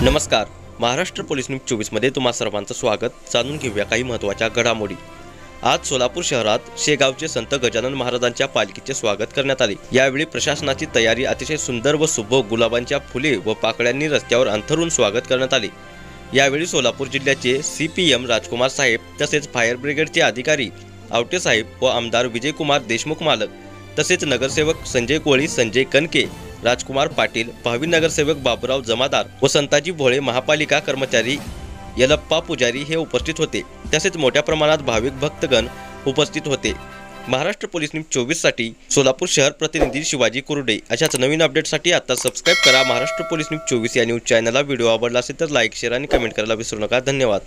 नमस्कार. Maharashtra police news 24 मध्ये तुम्हा सर्वांचं स्वागत. जाणून घेऊया काही महत्त्वाच्या घडामोडी. आज सोलापूर शहरात शेगावचे संत गजानन महाराजांच्या पालखीचे स्वागत करण्यात आले. यावेळी प्रशासनाची तयारी अतिशय सुंदर व सुबक गुलाबांच्या फुले व पाकळ्यांनी रस्त्यावर अंथरून स्वागत करण्यात आले. यावेळी सोलापूर जिल्ह्याचे CPM राजकुमार साहेब तसेच फायर ब्रिगेडचे अधिकारी आवटे साहेब व आमदार विजयकुमार देशमुख मालक तसेच नगरसेवक संजय कोळी, संजय कनके, राजकुमार पाटील, भावी नगरसेवक बाबूराव जमादार व संताजी भोळे महापालिका कर्मचारी यलप्पा पुजारी हे उपस्थित होते. तसेच मोठ्या प्रमाणात भाविक भक्तगण उपस्थित होते. महाराष्ट्र पोलीस न्यूज 24 साठी सोलापूर शहर प्रतिनिधी शिवाजी कुर्डे. अशाच नवीन अपडेटसाठी आता सबस्क्राइब करा महाराष्ट्र पोलीस न्यूज 24 या न्यूज चॅनलला. व्हिडिओ आवडला असेल तर लाईक, शेअर आणि कमेंट करायला विसरू नका. धन्यवाद.